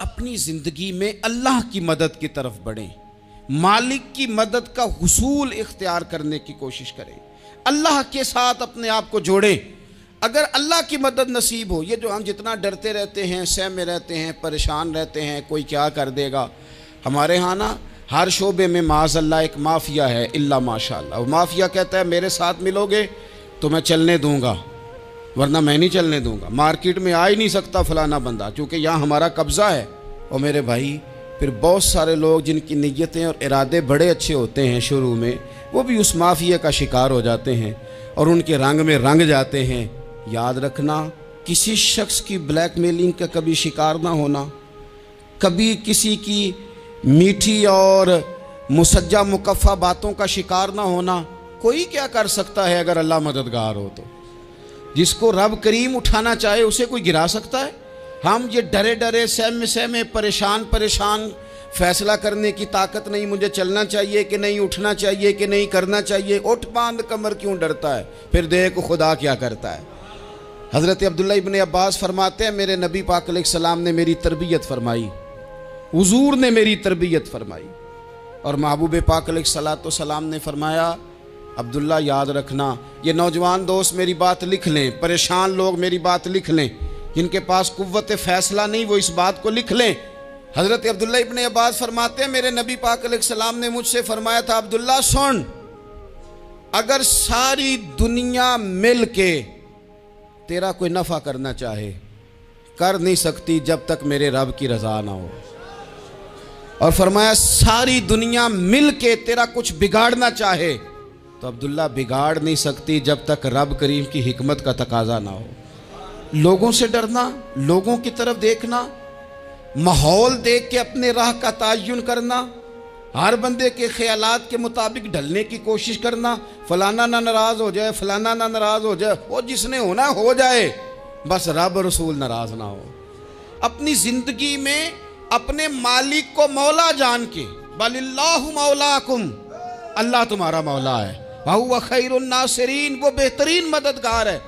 अपनी ज़िंदगी में अल्लाह की मदद की तरफ बढ़ें, मालिक की मदद का हुसूल इख्तियार करने की कोशिश करें, अल्लाह के साथ अपने आप को जोड़ें। अगर अल्लाह की मदद नसीब हो, ये जो हम जितना डरते रहते हैं, सहमे रहते हैं, परेशान रहते हैं, कोई क्या कर देगा। हमारे यहाँ ना हर शोबे में माज़अल्लाह एक माफिया है, इल्ला माशाअल्लाह। वो माफिया कहता है मेरे साथ मिलोगे तो मैं चलने दूंगा, वरना मैं नहीं चलने दूंगा। मार्केट में आ ही नहीं सकता फलाना बंदा, क्योंकि यहाँ हमारा कब्ज़ा है। और मेरे भाई, फिर बहुत सारे लोग जिनकी नीयतें और इरादे बड़े अच्छे होते हैं शुरू में, वो भी उस माफिया का शिकार हो जाते हैं और उनके रंग में रंग जाते हैं। याद रखना, किसी शख्स की ब्लैकमेलिंग का कभी शिकार ना होना, कभी किसी की मीठी और मुसज्जा मुकफ़ा बातों का शिकार ना होना। कोई क्या कर सकता है अगर अल्लाह मददगार हो तो। जिसको रब करीम उठाना चाहे उसे कोई गिरा सकता है। हम ये डरे डरे सहमे परेशान फैसला करने की ताकत नहीं, मुझे चलना चाहिए कि नहीं, उठना चाहिए कि नहीं, करना चाहिए। उठ बांध कमर क्यों डरता है, फिर देख खुदा क्या करता है। हज़रत अब्दुल्ला इब्न अब्बास फरमाते हैं, मेरे नबी पाक अलैहिस्सलाम ने मेरी तरबियत फरमाई, हुजूर ने मेरी तरबियत फरमाई। और महबूब पाक अलैहिस्सलाम ने फरमाया, अब्दुल्ला याद रखना, ये नौजवान दोस्त मेरी बात लिख लें, परेशान लोग मेरी बात लिख लें, जिनके पास कुव्वत फ़ैसला नहीं वो इस बात को लिख लें। हज़रत अब्दुल्ला इब्न अब्बास फरमाते हैं, मेरे नबी पाक अलैहिस्सलाम ने मुझसे फरमाया था, अब्दुल्ला सुन, अगर सारी दुनिया मिल के तेरा कोई नफ़ा करना चाहे, कर नहीं सकती जब तक मेरे रब की रज़ा ना हो। और फरमाया सारी दुनिया मिल के तेरा कुछ बिगाड़ना चाहे तो अब्दुल्ला बिगाड़ नहीं सकती जब तक रब करीम की हिकमत का तकाजा ना हो। लोगों से डरना, लोगों की तरफ देखना, माहौल देख के अपने राह का तयन करना, हर बंदे के ख्यालात के मुताबिक ढलने की कोशिश करना, फलाना ना नाराज़ हो जाए, फलाना ना नाराज़ हो जाए, वो जिसने होना हो जाए, बस रब रसूल नाराज़ ना हो। अपनी ज़िंदगी में अपने मालिक को मौला जान के, बलिल्लाहु मौलाकुम, अल्लाह तुम्हारा मौला है, वहुव खैरुन नासिरीन, वो बेहतरीन मददगार है।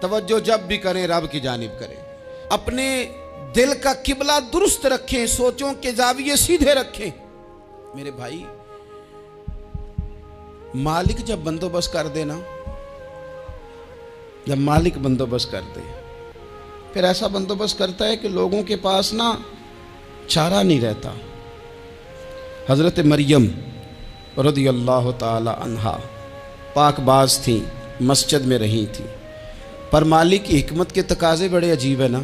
तवज्जो जब भी करें रब की जानिब करें। अपने दिल का किबला दुरुस्त रखें, सोचों के जाविये सीधे रखें। मेरे भाई, मालिक जब बंदोबस्त कर देना, जब मालिक बंदोबस्त कर दे, फिर ऐसा बंदोबस्त करता है कि लोगों के पास ना चारा नहीं रहता। हज़रत मरियम रज़ियल्लाहु ताला अन्हा पाकबाज थी, मस्जिद में रही थी, पर मालिक की हिकमत के तकाजे बड़े अजीब है ना।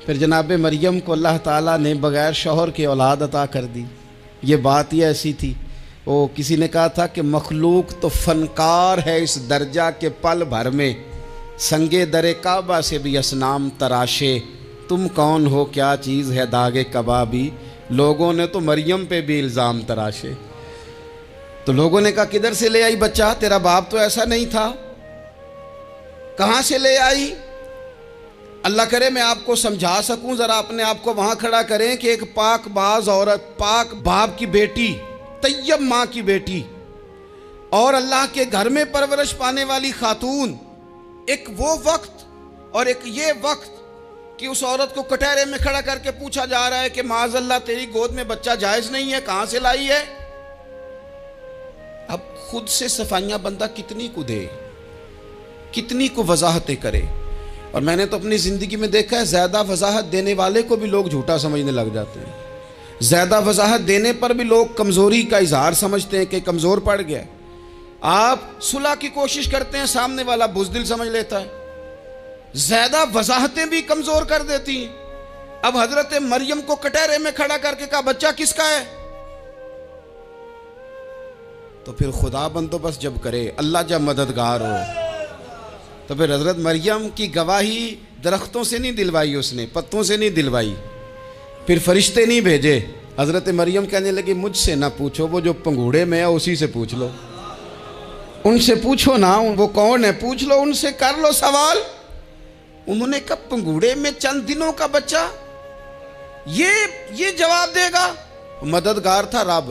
फिर जनाब मरियम को अल्लाह ताला ने बग़ैर शौहर के औलाद अता कर दी। ये बात ही ऐसी थी, वो किसी ने कहा था कि मखलूक तो फ़नकार है इस दर्जा के पल भर में, संगे दरे काबा से भी असनाम तराशे, तुम कौन हो क्या चीज़ है दागे कबाबी। लोगों ने तो मरियम पे भी इल्ज़ाम तराशे। तो लोगों ने कहा किधर से ले आई बच्चा, तेरा बाप तो ऐसा नहीं था, कहाँ से ले आई। अल्लाह करे मैं आपको समझा सकूं, ज़रा अपने आप को वहाँ खड़ा करें कि एक पाक बाज औरत, पाक बाप की बेटी, तैयब माँ की बेटी और अल्लाह के घर में परवरिश पाने वाली खातून, एक वो वक्त और एक ये वक्त कि उस औरत को कटहरे में खड़ा करके पूछा जा रहा है कि माज़अल्लाह तेरी गोद में बच्चा जायज़ नहीं है, कहाँ से लाई है। अब खुद से सफाइयाँ बंदा कितनी को दे, कितनी को वजाहतें करे। और मैंने तो अपनी ज़िंदगी में देखा है, ज़्यादा वजाहत देने वाले को भी लोग झूठा समझने लग जाते हैं। ज़्यादा वजाहत देने पर भी लोग कमज़ोरी का इजहार समझते हैं कि कमज़ोर पड़ गया। आप सुलह की कोशिश करते हैं, सामने वाला बुज़दिल समझ लेता है। ज़्यादा वजाहतें भी कमज़ोर कर देती हैं। अब हज़रत मरियम को कटहरे में खड़ा करके कहा बच्चा किसका है, तो फिर खुदा बंदोबस्त जब करे, अल्लाह जब मददगार हो, तो फिर हज़रत मरियम की गवाही दरख्तों से नहीं दिलवाई, उसने पत्तों से नहीं दिलवाई, फिर फरिश्ते नहीं भेजे। हज़रत मरियम कहने लगी मुझसे ना पूछो, वो जो पंगूड़े में है उसी से पूछ लो, उनसे पूछो ना, वो कौन है पूछ लो, उनसे कर लो सवाल। उन्होंने कहा पंगूड़े में चंद दिनों का बच्चा, ये जवाब देगा। मददगार था रब,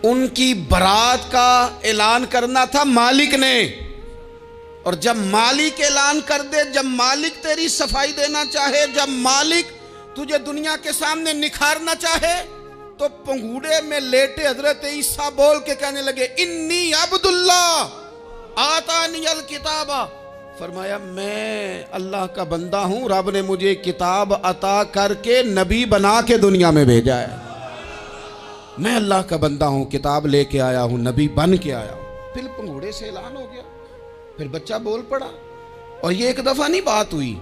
उनकी बरात का ऐलान करना था मालिक ने, और जब मालिक ऐलान कर दे, जब मालिक तेरी सफाई देना चाहे, जब मालिक तुझे दुनिया के सामने निखारना चाहे, तो पंगूड़े में लेटे हजरत ईसा बोल के कहने लगे, इन्नी अब्दुल्ला आतानियल किताबा। फरमाया मैं अल्लाह का बंदा हूं, रब ने मुझे किताब अता करके नबी बना के दुनिया में भेजा है। मैं अल्लाह का बंदा हूं, किताब लेके आया हूं, नबी बन के आया हूं। फिर पंगूड़े से ऐलान हो गया, फिर बच्चा बोल पड़ा। और ये एक दफा नहीं बात हुई,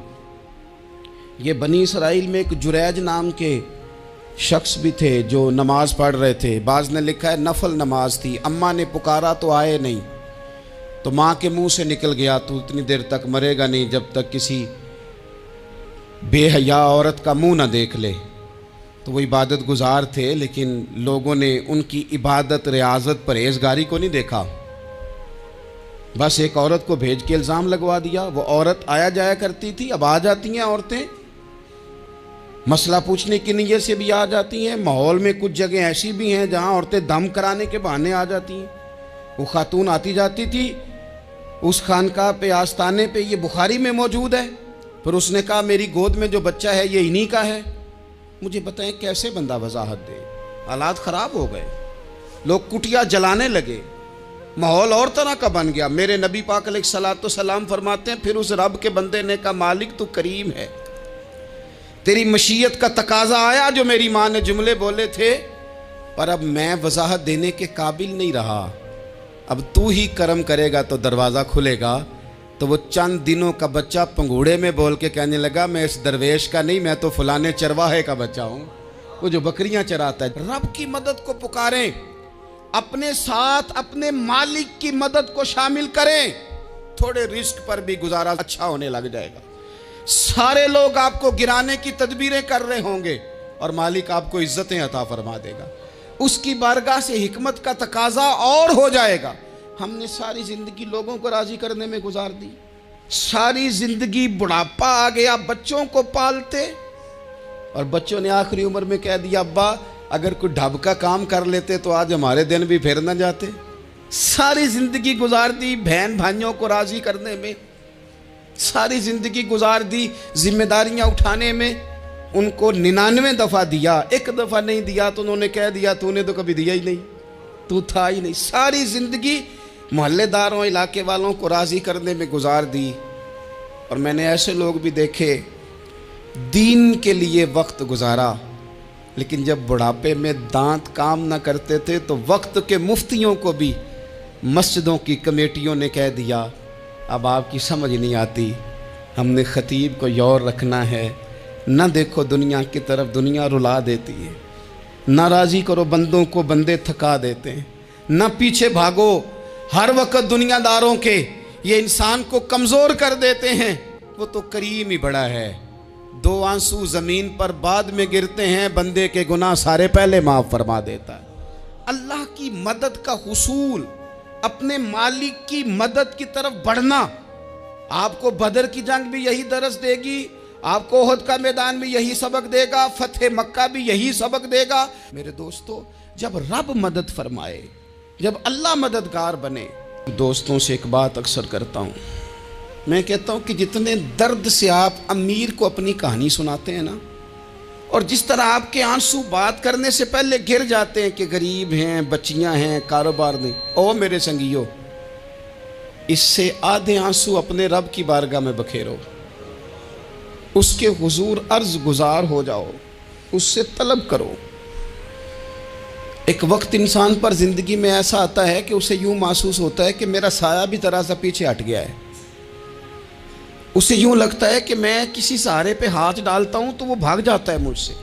ये बनी इसराइल में एक जुरैज नाम के शख्स भी थे जो नमाज पढ़ रहे थे। बाज ने लिखा है नफल नमाज थी, अम्मा ने पुकारा तो आए नहीं, तो माँ के मुंह से निकल गया, तू इतनी देर तक मरेगा नहीं जब तक किसी बेहया औरत का मुंह ना देख ले। तो वो इबादत गुजार थे, लेकिन लोगों ने उनकी इबादत, रियाजत, परहेजगारी को नहीं देखा। बस एक औरत को भेज के इल्ज़ाम लगवा दिया। वो औरत आया जाया करती थी, अब आ जाती हैं औरतें, मसला पूछने की नीयत से भी आ जाती हैं। माहौल में कुछ जगह ऐसी भी हैं जहां औरतें दम कराने के बहाने आ जाती हैं। वो खातून आती जाती थी उस खानका पे, आस्ताने पे, ये बुखारी में मौजूद है। फिर उसने कहा मेरी गोद में जो बच्चा है ये इन्हीं का है। मुझे बताएं कैसे बंदा वजाहत दे। हालात ख़राब हो गए, लोग कुटिया जलाने लगे, माहौल और तरह का बन गया। मेरे नबी पाक अलैहिस्सलातो सलाम फरमाते हैं, फिर उस रब के बंदे ने कहा मालिक तू करीम है, तेरी मशीयत का तकाजा आया जो मेरी माँ ने जुमले बोले थे, पर अब मैं वजाहत देने के काबिल नहीं रहा। अब तू ही करम करेगा तो दरवाज़ा खुलेगा। तो वो चंद दिनों का बच्चा पंगूड़े में बोल के कहने लगा मैं इस दरवेश का नहीं, मैं तो फलाने चरवाहे का बच्चा हूँ, वो जो बकरियाँ चराता है। रब की मदद को पुकारें, अपने साथ अपने मालिक की मदद को शामिल करें, थोड़े रिस्क पर भी गुजारा अच्छा होने लग जाएगा। सारे लोग आपको गिराने की तदबीरें कर रहे होंगे और मालिक आपको इज्जतें अता फरमा देगा। उसकी बारगाह से हिकमत का तकाजा और हो जाएगा। हमने सारी जिंदगी लोगों को राजी करने में गुजार दी, सारी जिंदगी बुढ़ापा आ गया बच्चों को पालते, और बच्चों ने आखिरी उम्र में कह दिया अब्बा अगर कोई ढब का काम कर लेते तो आज हमारे दिन भी फिर न जाते। सारी जिंदगी गुजार दी बहन भाइयों को राजी करने में, सारी जिंदगी गुजार दी जिम्मेदारियां उठाने में। उनको 99 दफ़ा दिया, एक दफ़ा नहीं दिया तो उन्होंने कह दिया तूने तो कभी दिया ही नहीं, तू था ही नहीं। सारी जिंदगी मोहल्लेदारों, इलाके वालों को राज़ी करने में गुजार दी। और मैंने ऐसे लोग भी देखे दीन के लिए वक्त गुजारा, लेकिन जब बुढ़ापे में दांत काम ना करते थे तो वक्त के मुफ्तियों को भी मस्जिदों की कमेटियों ने कह दिया अब आपकी समझ नहीं आती, हमने ख़तीब को यौर रखना है, न देखो दुनिया की तरफ, दुनिया रुला देती है, न राज़ी करो बंदों को, बंदे थका देते हैं, न पीछे भागो हर वक्त दुनियादारों के, ये इंसान को कमज़ोर कर देते हैं। वो तो करीम ही बड़ा है, 2 आंसू ज़मीन पर बाद में गिरते हैं, बंदे के गुनाह सारे पहले माफ़ फरमा देता है। अल्लाह की मदद का हुसूल, अपने मालिक की मदद की तरफ बढ़ना, आपको बदर की जंग भी यही दरस देगी, आपको ओहद का मैदान भी यही सबक देगा, फतेह मक्का भी यही सबक देगा। मेरे दोस्तों, जब रब मदद फरमाए, जब अल्लाह मददगार बने। दोस्तों से एक बात अक्सर करता हूँ, मैं कहता हूँ कि जितने दर्द से आप अमीर को अपनी कहानी सुनाते हैं ना, और जिस तरह आपके आंसू बात करने से पहले गिर जाते हैं कि गरीब हैं, बच्चियाँ हैं, कारोबार नहीं, ओ मेरे संगियों, इससे आधे आंसू अपने रब की बारगाह में बखेरो, उसके हुजूर अर्ज गुजार हो जाओ, उससे तलब करो। एक वक्त इंसान पर ज़िंदगी में ऐसा आता है कि उसे यूँ महसूस होता है कि मेरा साया भी तरह सा पीछे हट गया है। उसे यूँ लगता है कि मैं किसी सहारे पे हाथ डालता हूँ तो वो भाग जाता है मुझसे।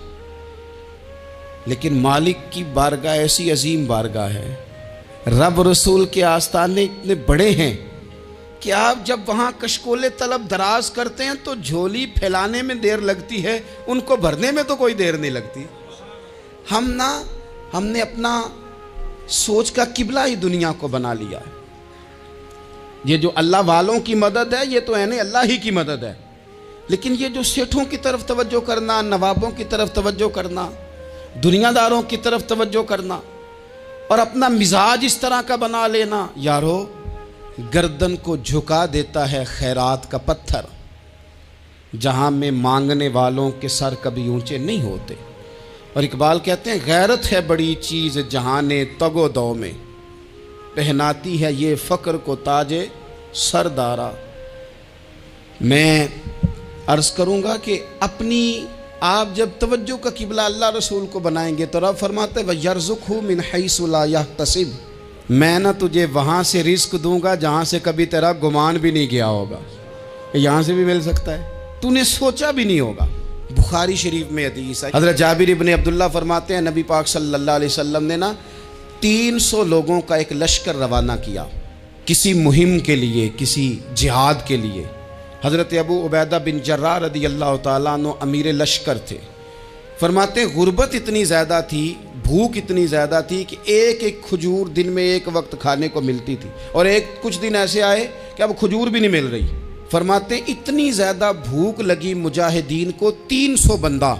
लेकिन मालिक की बारगाह ऐसी अजीम बारगाह है, रब रसूल के आस्ताने इतने बड़े हैं कि आप जब वहाँ कशकोले तलब दराज करते हैं तो झोली फैलाने में देर लगती है, उनको भरने में तो कोई देर नहीं लगती। हमने अपना सोच का किबला ही दुनिया को बना लिया है। ये जो अल्लाह वालों की मदद है, ये तो है नहीं, अल्लाह ही की मदद है। लेकिन ये जो सेठों की तरफ तवज्जो करना, नवाबों की तरफ तवज्जो करना, दुनियादारों की तरफ तवज्जो करना और अपना मिजाज इस तरह का बना लेना, यारो गर्दन को झुका देता है खैरात का पत्थर, जहाँ में मांगने वालों के सर कभी ऊंचे नहीं होते। और इकबाल कहते हैं गैरत है बड़ी चीज़ जहाने तगो दो में, पहनाती है ये फ़क्र को ताजे सरदारा। मैं अर्ज़ करूँगा कि अपनी आप जब तवज्जो का किबला अल्लाह रसूल को बनाएंगे तो रब फरमाते व यर्ज़ुक़हु मिन हैसु ला यहतसिब, मैं ना तुझे वहाँ से रिस्क दूंगा जहाँ से कभी तेरा गुमान भी नहीं गया होगा। यहाँ से भी मिल सकता है, तूने सोचा भी नहीं होगा। बुखारी शरीफ में हदीस है, हज़रत जाबिर इब्न अब्दुल्लाह फरमाते हैं नबी पाक सल्लल्लाहु अलैहि वसल्लम ने ना 300 लोगों का एक लश्कर रवाना किया किसी मुहिम के लिए, किसी जिहाद के लिए। हज़रत अबू उबैदा बिन जर्राह रदी अल्लाह ताला अन्हु अमीर लश्कर थे। फरमाते गुर्बत इतनी ज़्यादा थी, भूख इतनी ज़्यादा थी कि एक एक खजूर दिन में एक वक्त खाने को मिलती थी, और कुछ दिन ऐसे आए कि अब खजूर भी नहीं मिल रही। फरमाते इतनी ज़्यादा भूख लगी मुजाहिदीन को, 300 बंदा